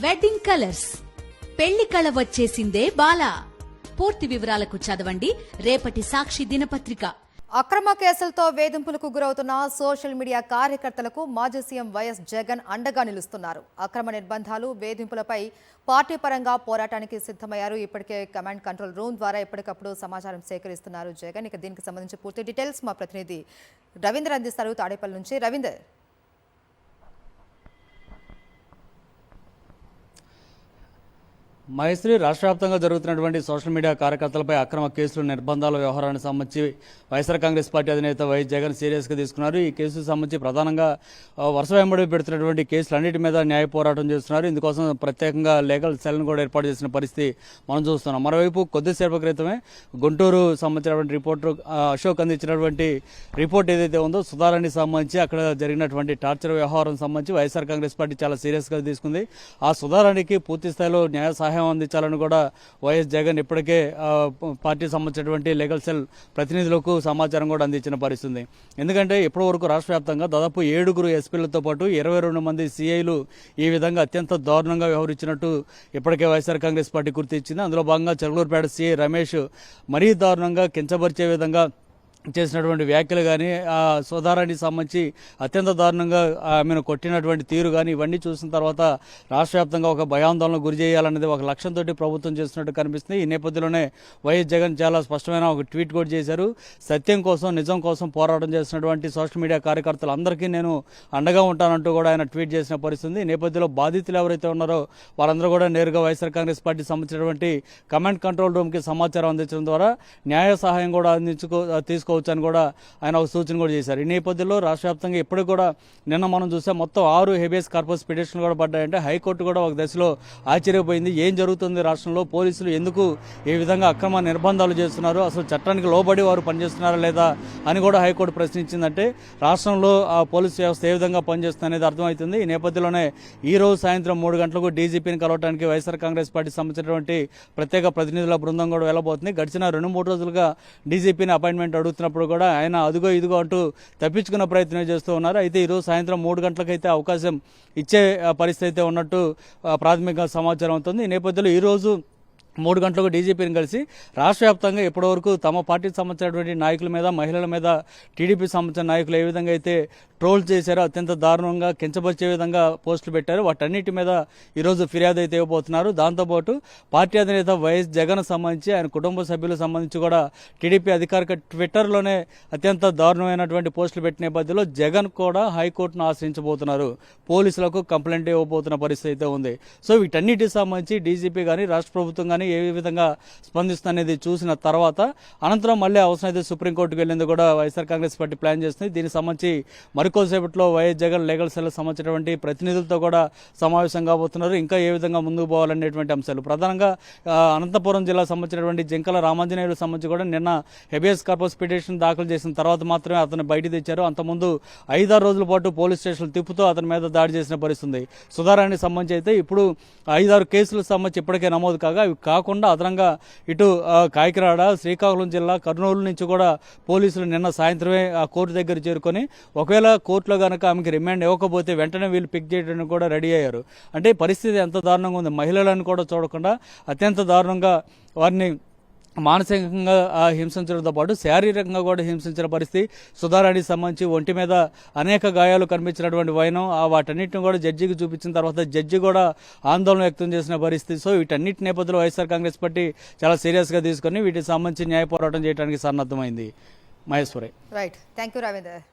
Wedding colours పెళ్లి కళ వచ్చేసిందే బాలా. పూర్తి వివరాలకు చదవండి రేపటి సాక్షి దినపత్రిక. అక్రమ కేసులతో వేధింపులకు గురవుతున్న సోషల్ మీడియా కార్యకర్తలకు మాజీ సీఎం వైఎస్ జగన్ అండగా నిలుస్తున్నారు. అక్రమ నిర్బంధాలు, వేధింపులపై పార్టీ పరంగా పోరాటానికి సిద్ధమయ్యారు. ఇప్పటికే కమాండ్ కంట్రోల్ రూమ్ ద్వారా ఎప్పటికప్పుడు సమాచారం సేకరిస్తున్నారు జగన్. ఇక దీనికి సంబంధించి పూర్తి డీటెయిల్స్ మా ప్రతినిధి రవీందర్ అందిస్తారు తాడేపల్లి నుంచి. రవీందర్, మహేశ్వరి, రాష్ట్ర వ్యాప్తంగా జరుగుతున్నటువంటి సోషల్ మీడియా కార్యకర్తలపై అక్రమ కేసులు, నిర్బంధాల వ్యవహారానికి సంబంధించి వైఎస్ఆర్ కాంగ్రెస్ పార్టీ అధినేత వైఎస్ జగన్ సీరియస్గా తీసుకున్నారు. ఈ కేసుకు సంబంధించి ప్రధానంగా వరుస వెంబడి పెడుతున్నటువంటి కేసులన్నిటి మీద న్యాయ పోరాటం చేస్తున్నారు. ఇందుకోసం ప్రత్యేకంగా లీగల్ సెల్ను కూడా ఏర్పాటు చేసిన పరిస్థితి మనం చూస్తున్నాం. మరోవైపు కొద్దిసేపు క్రితమే గుంటూరు సంబంధించినటువంటి రిపోర్టర్ అశోక్ అందించినటువంటి రిపోర్ట్ ఏదైతే ఉందో సుధారానికి సంబంధించి అక్కడ జరిగినటువంటి టార్చర్ వ్యవహారం సంబంధించి వైఎస్ఆర్ కాంగ్రెస్ పార్టీ చాలా సీరియస్గా తీసుకుంది. ఆ సుధారానికి పూర్తి స్థాయిలో న్యాయ సహాయం అందించాలని కూడా వైఎస్ జగన్ ఇప్పటికే పార్టీ సంబంధించినటువంటి లీగల్ సెల్ ప్రతినిధులకు సమాచారం కూడా అందించిన పరిస్థితి. ఎందుకంటే ఇప్పటి వరకు రాష్ట్ర వ్యాప్తంగా దాదాపు 7 ఎస్పీలతో పాటు 22 మంది సీఐలు ఈ విధంగా అత్యంత దారుణంగా వ్యవహరించినట్టు ఇప్పటికే వైఎస్ఆర్ కాంగ్రెస్ పార్టీ గుర్తించింది. అందులో భాగంగా చెరువులూరుపేట సీఐ రమేష్ మరీ దారుణంగా కించపరిచే విధంగా చేసినటువంటి వ్యాఖ్యలు కానీ, ఆ సుధారానికి సంబంధించి అత్యంత దారుణంగా ఆమెను కొట్టినటువంటి తీరు కానీ ఇవన్నీ చూసిన తర్వాత రాష్ట్ర వ్యాప్తంగా ఒక భయాందోళన గురి చేయాలనేది ఒక లక్ష్యంతో ప్రభుత్వం చేస్తున్నట్టు కనిపిస్తుంది. ఈ నేపథ్యంలోనే వైఎస్ జగన్ చాలా స్పష్టమైన ఒక ట్వీట్ కూడా చేశారు. సత్యం కోసం, నిజం కోసం పోరాటం చేస్తున్నటువంటి సోషల్ మీడియా కార్యకర్తలందరికీ నేను అండగా ఉంటానంటూ కూడా ఆయన ట్వీట్ చేసిన పరిస్థితి. ఈ నేపథ్యంలో బాధితులు ఎవరైతే ఉన్నారో వారందరూ కూడా నేరుగా వైఎస్ఆర్ కాంగ్రెస్ పార్టీ సంబంధించినటువంటి కమాండ్ కంట్రోల్ రూమ్కి సమాచారం అందించడం ద్వారా న్యాయ సహాయం కూడా తీసుకోవచ్చు అని కూడా ఆయన ఒక సూచన కూడా చేశారు. ఈ నేపథ్యంలో రాష్ట్ర వ్యాప్తంగా ఇప్పటికి కూడా నిన్న మనం చూసాం మొత్తం 6 హెబియస్ కార్పస్ పిటిషన్లు కూడా పడ్డాయంటే హైకోర్టు కూడా ఒక దశలో ఆశ్చర్యపోయింది. ఏం జరుగుతుంది రాష్ట్రంలో, పోలీసులు ఎందుకు ఈ విధంగా అక్రమ నిర్బంధాలు చేస్తున్నారు, అసలు చట్టానికి లోబడి వారు పనిచేస్తున్నారా లేదా అని కూడా హైకోర్టు ప్రశ్నించిందంటే రాష్ట్రంలో ఆ పోలీసు వ్యవస్థ ఏ విధంగా పనిచేస్తుంది అనేది అర్థమవుతుంది. ఈ నేపథ్యంలోనే ఈ రోజు సాయంత్రం 3 గంటలకు డీజీపీని కలవడానికి వైఎస్ఆర్ కాంగ్రెస్ పార్టీ సంబంధించినటువంటి ప్రత్యేక ప్రతినిధుల బృందం కూడా వెళ్ళబోతుంది. గడిచిన 2-3 రోజులుగా డీజీపీని అపాయింట్మెంట్ అడుగుతున్నప్పుడు కూడా ఆయన అదుగో ఇదిగో అంటూ తప్పించుకున్న ప్రయత్నం చేస్తూ ఉన్నారు. అయితే ఈరోజు సాయంత్రం 3 గంటలకైతే అవకాశం ఇచ్చే పరిస్థితి అయితే ఉన్నట్టు ప్రాథమిక సమాచారం అవుతుంది. ఈ నేపథ్యంలో ఈరోజు 3 గంటలకు డీజీపీని కలిసి రాష్ట్ర వ్యాప్తంగా ఇప్పటివరకు తమ పార్టీకి సంబంధించినటువంటి నాయకుల మీద, మహిళల మీద టీడీపీ సంబంధించిన నాయకులు ఏ విధంగా అయితే ట్రోల్ చేశారో, అత్యంత దారుణంగా కించపరిచే విధంగా పోస్టులు పెట్టారు, వాటన్నిటి మీద ఈరోజు ఫిర్యాదు అయితే ఇవ్వబోతున్నారు. దాంతోపాటు పార్టీ అధినేత వైఎస్ జగన్ సంబంధించి ఆయన కుటుంబ సభ్యులకు సంబంధించి కూడా టీడీపీ అధికారిక ట్విట్టర్లోనే అత్యంత దారుణమైనటువంటి పోస్టులు పెట్టిన నేపథ్యంలో జగన్ కూడా హైకోర్టును ఆశ్రయించబోతున్నారు. పోలీసులకు కంప్లైంట్ ఇవ్వబోతున్న పరిస్థితి అయితే ఉంది. సో వీటన్నిటికి సంబంధించి డీజీపీ కానీ రాష్ట్ర ప్రభుత్వం కానీ ఏ విధంగా స్పందిస్తుందనేది చూసిన తర్వాత అనంతరం మళ్ళీ అవసరమైతే సుప్రీంకోర్టుకు వెళ్లేందుకు కూడా వైఎస్ఆర్ కాంగ్రెస్ పార్టీ ప్లాన్ చేస్తుంది. దీనికి సంబంధించి మరికొద్దిసేపట్లో వైఎస్ జగన్ లీగల్ సెల్ సంబంధించినటువంటి ప్రతినిధులతో కూడా సమావేశం కాబోతున్నారు. ఇంకా ఏ విధంగా ముందుకు పోవాలనేటువంటి అంశాలు ప్రధానంగా అనంతపురం జిల్లా సంబంధించినటువంటి జింకల రామాంజనేయులకు సంబంధించి కూడా నిన్న హెబియస్ కార్పస్ పిటిషన్ దాఖలు చేసిన తర్వాత మాత్రమే అతను బయట తెచ్చారు. అంతకుముందు 5-6 రోజుల పాటు పోలీస్ స్టేషన్లు తిప్పుతూ అతని మీద దాడి చేసిన పరిస్థితుంది. సుధారానికి సంబంధించి అయితే ఇప్పుడు 5-6 కేసులకు సంబంధించి ఇప్పటికే నమోదు కాగా అవి కాకుండా అదనంగా ఇటు కాకినాడ, శ్రీకాకుళం జిల్లా, కర్నూలు నుంచి కూడా పోలీసులు నిన్న సాయంత్రమే ఆ కోర్టు దగ్గర చేరుకొని ఒకవేళ కోర్టులో కనుక ఆమెకి రిమాండ్ ఇవ్వకపోతే వెంటనే వీళ్ళు పిక్ చేయడానికి కూడా రెడీ అయ్యారు. అంటే పరిస్థితి ఎంత దారుణంగా ఉంది, మహిళలను కూడా చూడకుండా అత్యంత దారుణంగా వారిని మానసికంగా హింసించడంతో పాటు శారీరకంగా కూడా హింసించిన పరిస్థితి. సుధారానికి సంబంధించి ఒంటి మీద అనేక గాయాలు కనిపించినటువంటి వైనం వాటన్నిటిని కూడా జడ్జికి చూపించిన తర్వాత జడ్జి కూడా ఆందోళన వ్యక్తం చేసిన పరిస్థితి. సో వీటన్నిటి నేపథ్యంలో వైఎస్ఆర్ కాంగ్రెస్ పార్టీ చాలా సీరియస్గా తీసుకొని వీటికి సంబంధించి న్యాయ పోరాటం చేయడానికి సన్నద్ధమైంది. Maheshwari. Right, thank you Ravinder.